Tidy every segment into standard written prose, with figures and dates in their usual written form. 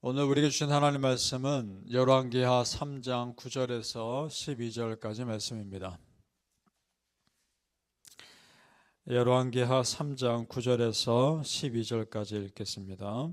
오늘 우리에게 주신 하나님 말씀은 열왕기하 3장 9절에서 12절까지 말씀입니다. 열왕기하 3장 9절에서 12절까지 읽겠습니다.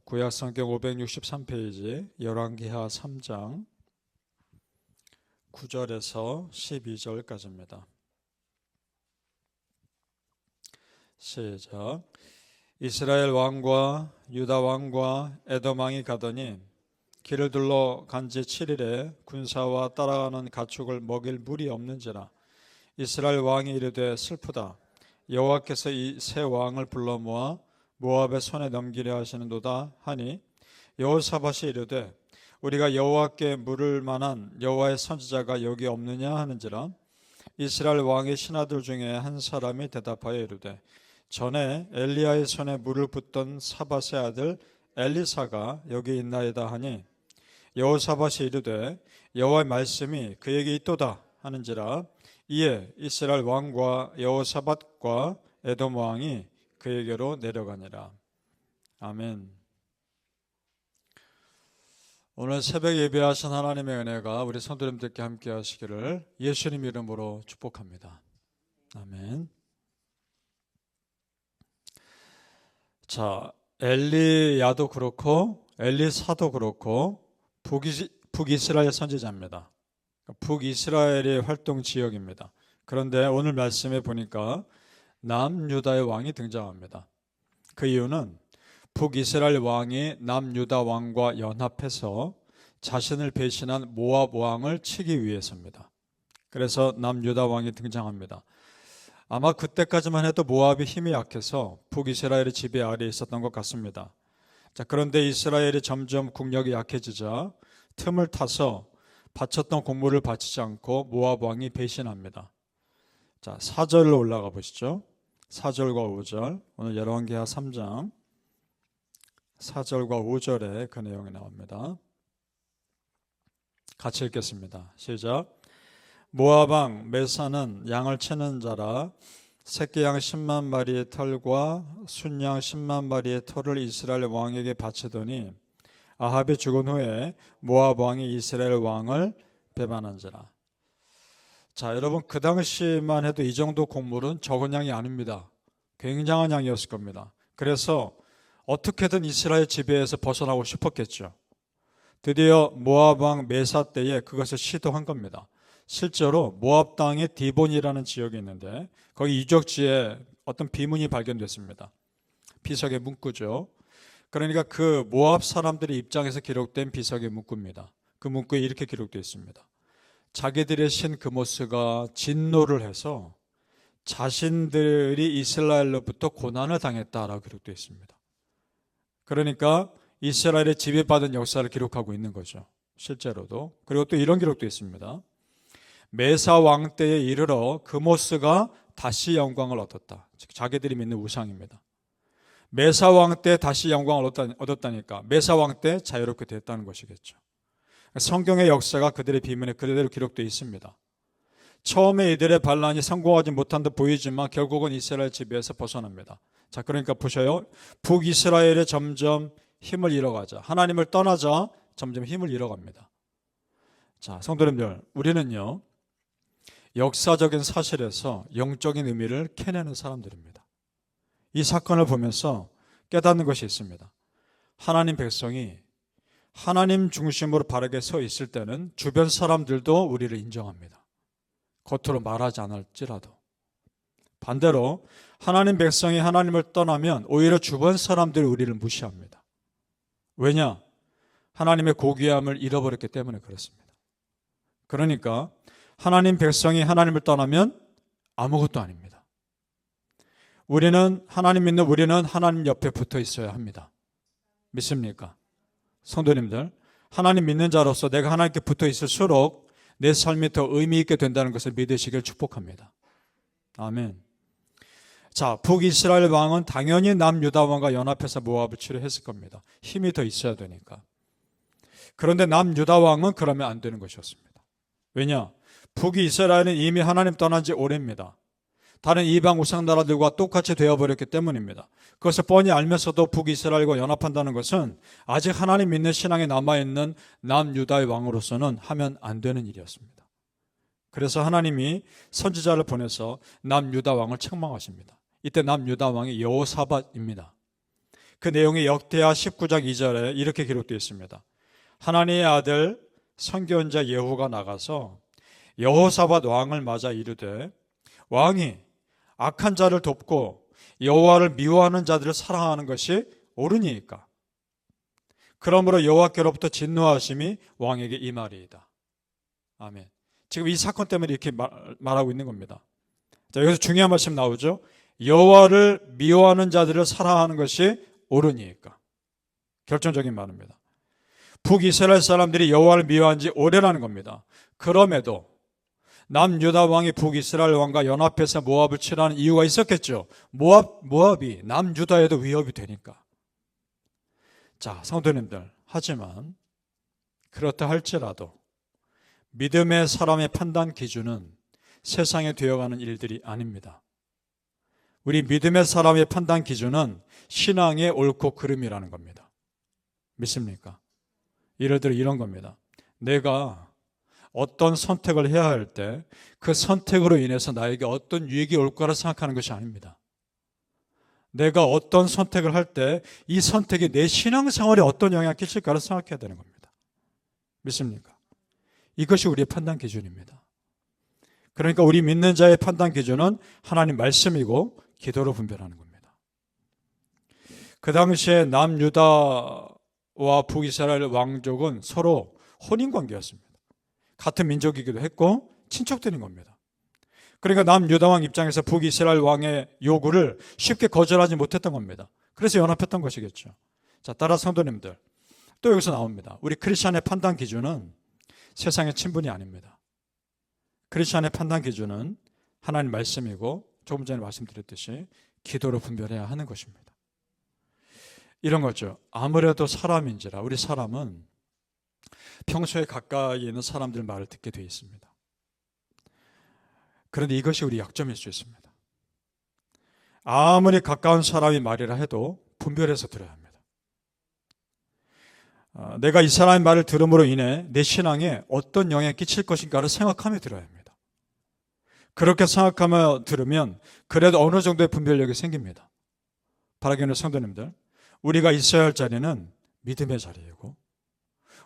구약성경 563페이지 열왕기하 3장 9절에서 12절까지입니다. 시작. 이스라엘 왕과 유다 왕과 에돔 왕이 가더니 길을 둘러 간지 7일에 군사와 따라가는 가축을 먹일 물이 없는지라. 이스라엘 왕이 이르되 슬프다. 여호와께서 이 세 왕을 불러 모아 모압의 손에 넘기려 하시는도다 하니 여호사밧이 이르되 우리가 여호와께 물을 만한 여호와의 선지자가 여기 없느냐 하는지라. 이스라엘 왕의 신하들 중에 한 사람이 대답하여 이르되 전에 엘리야의 손에 물을 붓던 사밧의 아들 엘리사가 여기 있나이다 하니 여호사밧이 이르되 여호와의 말씀이 그에게 있도다 하는지라. 이에 이스라엘 왕과 여호사밧과 에돔 왕이 그에게로 내려가니라. 아멘. 오늘 새벽 예배하신 하나님의 은혜가 우리 성도님들께 함께 하시기를 예수님 이름으로 축복합니다. 아멘. 자, 엘리야도 그렇고 엘리사도 그렇고 북이스라엘 선지자입니다. 북이스라엘의 활동 지역입니다. 그런데 오늘 말씀에 보니까 남유다의 왕이 등장합니다. 그 이유는 북이스라엘 왕이 남유다 왕과 연합해서 자신을 배신한 모압 왕을 치기 위해서입니다. 그래서 남유다 왕이 등장합니다. 아마 그때까지만 해도 모압이 힘이 약해서 북이스라엘의 지배 아래에 있었던 것 같습니다. 자, 그런데 이스라엘이 점점 국력이 약해지자 틈을 타서 바쳤던 공물을 바치지 않고 모압 왕이 배신합니다. 자, 4절로 올라가 보시죠. 4절과 5절. 오늘 열왕기하 3장 4절과 5절에 그 내용이 나옵니다. 같이 읽겠습니다. 시작. 모압 왕 메사는 양을 치는 자라 새끼 양 10만 마리의 털과 순양 10만 마리의 털을 이스라엘 왕에게 바치더니 아합이 죽은 후에 모압 왕이 이스라엘 왕을 배반한지라. 자, 여러분, 그 당시만 해도 이 정도 곡물은 적은 양이 아닙니다. 굉장한 양이었을 겁니다. 그래서 어떻게든 이스라엘 지배에서 벗어나고 싶었겠죠. 드디어 모압 왕 메사 때에 그것을 시도한 겁니다. 실제로 모압 땅에 디본이라는 지역이 있는데 거기 유적지에 어떤 비문이 발견됐습니다. 비석의 문구죠. 그러니까 그 모압 사람들의 입장에서 기록된 비석의 문구입니다. 그 문구에 이렇게 기록되어 있습니다. 자기들의 신 그모스가 진노를 해서 자신들이 이스라엘로부터 고난을 당했다라고 기록되어 있습니다. 그러니까 이스라엘의 지배받은 역사를 기록하고 있는 거죠. 실제로도. 그리고 또 이런 기록도 있습니다. 메사 왕 때에 이르러 그모스가 다시 영광을 얻었다. 즉 자기들이 믿는 우상입니다. 메사 왕 때 다시 영광을 얻었다니까 메사 왕 때 자유롭게 됐다는 것이겠죠. 성경의 역사가 그들의 비문에 그대로 기록되어 있습니다. 처음에 이들의 반란이 성공하지 못한 듯 보이지만 결국은 이스라엘 지배에서 벗어납니다. 자, 그러니까 보셔요. 북이스라엘이 점점 힘을 잃어가자, 하나님을 떠나자 점점 힘을 잃어갑니다. 자, 성도님들, 우리는요 역사적인 사실에서 영적인 의미를 캐내는 사람들입니다. 이 사건을 보면서 깨닫는 것이 있습니다. 하나님 백성이 하나님 중심으로 바르게 서 있을 때는 주변 사람들도 우리를 인정합니다. 겉으로 말하지 않을지라도. 반대로 하나님 백성이 하나님을 떠나면 오히려 주변 사람들이 우리를 무시합니다. 왜냐? 하나님의 고귀함을 잃어버렸기 때문에 그렇습니다. 그러니까 하나님 백성이 하나님을 떠나면 아무것도 아닙니다. 하나님 믿는 우리는 하나님 옆에 붙어 있어야 합니다. 믿습니까? 성도님들, 하나님 믿는 자로서 내가 하나님께 붙어 있을수록 내 삶이 더 의미 있게 된다는 것을 믿으시길 축복합니다. 아멘. 자, 북이스라엘 왕은 당연히 남유다 왕과 연합해서 모압을 치료했을 겁니다. 힘이 더 있어야 되니까. 그런데 남유다 왕은 그러면 안 되는 것이었습니다. 왜냐? 북이스라엘은 이미 하나님 떠난 지 오래입니다. 다른 이방 우상 나라들과 똑같이 되어버렸기 때문입니다. 그것을 뻔히 알면서도 북이스라엘과 연합한다는 것은 아직 하나님 믿는 신앙에 남아있는 남유다의 왕으로서는 하면 안 되는 일이었습니다. 그래서 하나님이 선지자를 보내서 남유다 왕을 책망하십니다. 이때 남유다 왕이 여호사밧입니다. 그 내용이 역대하 19장 2절에 이렇게 기록되어 있습니다. 하나님의 아들 선견자 예후가 나가서 여호사밧 왕을 맞아 이르되 왕이 악한 자를 돕고 여호와를 미워하는 자들을 사랑하는 것이 옳으니까 그러므로 여호와께로부터 진노하심이 왕에게 임하리이다. 아멘. 지금 이 사건 때문에 이렇게 말하고 있는 겁니다. 자, 여기서 중요한 말씀 나오죠. 여호와를 미워하는 자들을 사랑하는 것이 옳으니까. 결정적인 말입니다. 북이스라엘 사람들이 여호와를 미워한 지 오래라는 겁니다. 그럼에도 남유다 왕이 북이스라엘 왕과 연합해서 모압을 치라는 이유가 있었겠죠. 모압이 남유다에도 위협이 되니까. 자, 성도님들, 하지만 그렇다 할지라도 믿음의 사람의 판단 기준은 세상에 되어가는 일들이 아닙니다. 우리 믿음의 사람의 판단 기준은 신앙의 옳고 그름이라는 겁니다. 믿습니까? 예를 들어 이런 겁니다. 내가 어떤 선택을 해야 할 때 그 선택으로 인해서 나에게 어떤 유익이 올 거라 생각하는 것이 아닙니다. 내가 어떤 선택을 할 때 이 선택이 내 신앙생활에 어떤 영향을 끼칠까를 생각해야 되는 겁니다. 믿습니까? 이것이 우리의 판단 기준입니다. 그러니까 우리 믿는 자의 판단 기준은 하나님 말씀이고 기도로 분별하는 겁니다. 그 당시에 남유다와 북이스라엘 왕족은 서로 혼인관계였습니다. 같은 민족이기도 했고 친척들인 겁니다. 그러니까 남유다 왕 입장에서 북이스라엘 왕의 요구를 쉽게 거절하지 못했던 겁니다. 그래서 연합했던 것이겠죠. 자, 따라 성도님들, 또 여기서 나옵니다. 우리 크리스천의 판단 기준은 세상의 친분이 아닙니다. 크리스천의 판단 기준은 하나님 말씀이고 조금 전에 말씀드렸듯이 기도로 분별해야 하는 것입니다. 이런 거죠. 아무래도 사람인지라 우리 사람은 평소에 가까이 있는 사람들 말을 듣게 되어 있습니다. 그런데 이것이 우리 약점일 수 있습니다. 아무리 가까운 사람이 말이라 해도 분별해서 들어야 합니다. 내가 이 사람의 말을 들음으로 인해 내 신앙에 어떤 영향을 끼칠 것인가를 생각하며 들어야 합니다. 그렇게 생각하며 들으면 그래도 어느 정도의 분별력이 생깁니다. 바라기는 성도님들, 우리가 있어야 할 자리는 믿음의 자리이고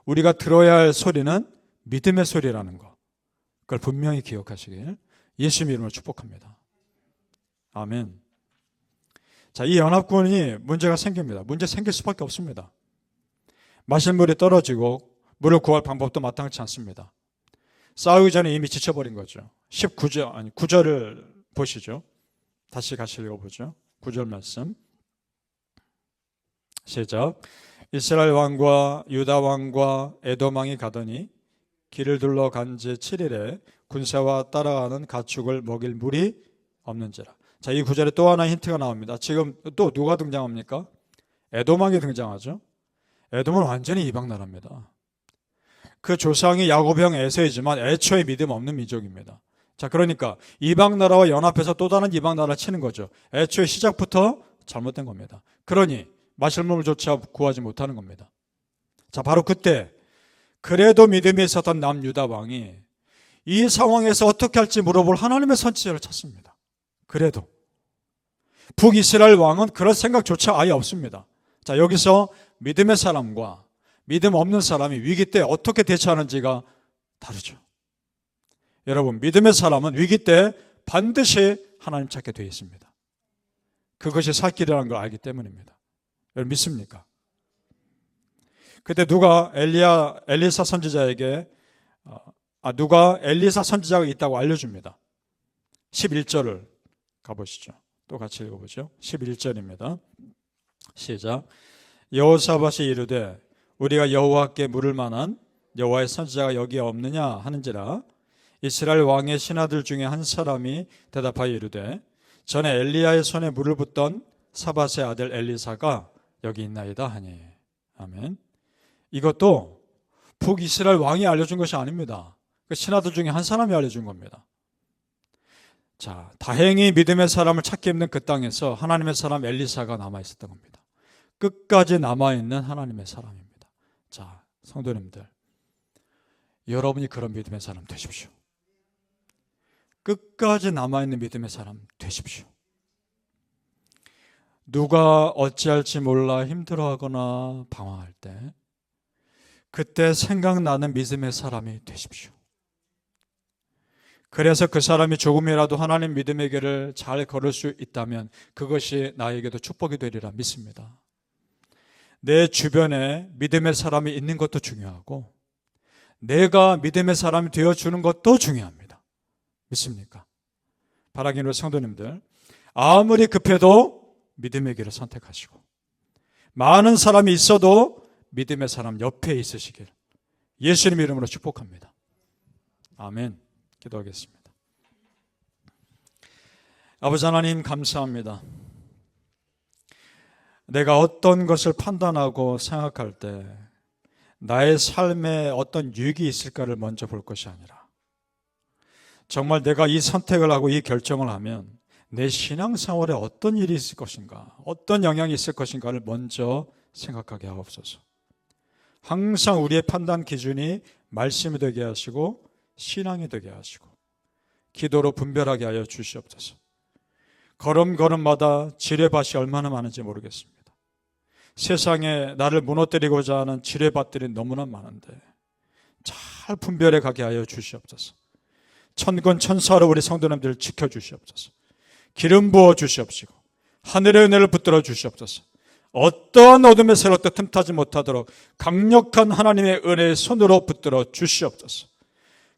우리가 들어야 할 소리는 믿음의 소리라는 것, 그걸 분명히 기억하시길 예수님 이름으로 축복합니다. 아멘. 자, 이 연합군이 문제가 생깁니다. 문제 생길 수밖에 없습니다. 마실 물이 떨어지고 물을 구할 방법도 마땅치 않습니다. 싸우기 전에 이미 지쳐버린 거죠. 9절을 보시죠. 다시 같이 읽어보죠. 9절 말씀 시작. 이스라엘 왕과 유다 왕과 에돔 왕이 가더니 길을 둘러 간 지 7일에 군사와 따라가는 가축을 먹일 물이 없는지라. 자, 이 구절에 또 하나 힌트가 나옵니다. 지금 또 누가 등장합니까? 에돔 왕이 등장하죠. 에돔은 완전히 이방 나라입니다. 그 조상이 야곱의 형 에서이지만 애초에 믿음 없는 민족입니다. 자, 그러니까 이방 나라와 연합해서 또 다른 이방 나라를 치는 거죠. 애초에 시작부터 잘못된 겁니다. 그러니 마실 물조차 구하지 못하는 겁니다. 자, 바로 그때 그래도 믿음에 있었던 남유다 왕이 이 상황에서 어떻게 할지 물어볼 하나님의 선지자를 찾습니다. 그래도 북이스라엘 왕은 그럴 생각조차 아예 없습니다. 자, 여기서 믿음의 사람과 믿음 없는 사람이 위기 때 어떻게 대처하는지가 다르죠. 여러분, 믿음의 사람은 위기 때 반드시 하나님 찾게 되어 있습니다. 그것이 살 길이라는 걸 알기 때문입니다. 여러분 믿습니까? 그때 누가 엘리사 선지자에게 누가 엘리사 선지자가 있다고 알려줍니다. 11절을 가보시죠. 또 같이 읽어보죠. 11절입니다. 시작. 여호사밧이 이르되 우리가 여호와께 물을 만한 여호와의 선지자가 여기에 없느냐 하는지라. 이스라엘 왕의 신하들 중에 한 사람이 대답하여 이르되 전에 엘리야의 손에 물을 붓던 사밧의 아들 엘리사가 여기 있나이다 하니. 아멘. 이것도 북이스라엘 왕이 알려준 것이 아닙니다. 그 신하들 중에 한 사람이 알려준 겁니다. 자, 다행히 믿음의 사람을 찾기 힘든 그 땅에서 하나님의 사람 엘리사가 남아 있었던 겁니다. 끝까지 남아 있는 하나님의 사람입니다. 자, 성도님들, 여러분이 그런 믿음의 사람 되십시오. 끝까지 남아 있는 믿음의 사람 되십시오. 누가 어찌할지 몰라 힘들어하거나 방황할 때 그때 생각나는 믿음의 사람이 되십시오. 그래서 그 사람이 조금이라도 하나님 믿음의 길을 잘 걸을 수 있다면 그것이 나에게도 축복이 되리라 믿습니다. 내 주변에 믿음의 사람이 있는 것도 중요하고 내가 믿음의 사람이 되어주는 것도 중요합니다. 믿습니까? 바라기는 성도님들, 아무리 급해도 믿음의 길을 선택하시고 많은 사람이 있어도 믿음의 사람 옆에 있으시길 예수님 이름으로 축복합니다. 아멘. 기도하겠습니다. 아버지 하나님 감사합니다. 내가 어떤 것을 판단하고 생각할 때 나의 삶에 어떤 유익이 있을까를 먼저 볼 것이 아니라 정말 내가 이 선택을 하고 이 결정을 하면 내 신앙생활에 어떤 일이 있을 것인가, 어떤 영향이 있을 것인가를 먼저 생각하게 하옵소서. 항상 우리의 판단 기준이 말씀이 되게 하시고 신앙이 되게 하시고 기도로 분별하게 하여 주시옵소서. 걸음걸음마다 지뢰밭이 얼마나 많은지 모르겠습니다. 세상에 나를 무너뜨리고자 하는 지뢰밭들이 너무나 많은데 잘 분별해 가게 하여 주시옵소서. 천군 천사로 우리 성도님들을 지켜주시옵소서. 기름 부어 주시옵시고 하늘의 은혜를 붙들어 주시옵소서. 어떠한 어둠의 세력도 틈타지 못하도록 강력한 하나님의 은혜의 손으로 붙들어 주시옵소서.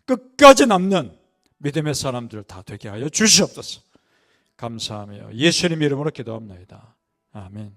끝까지 남는 믿음의 사람들 다 되게 하여 주시옵소서. 감사하며 예수님 이름으로 기도합니다. 아멘.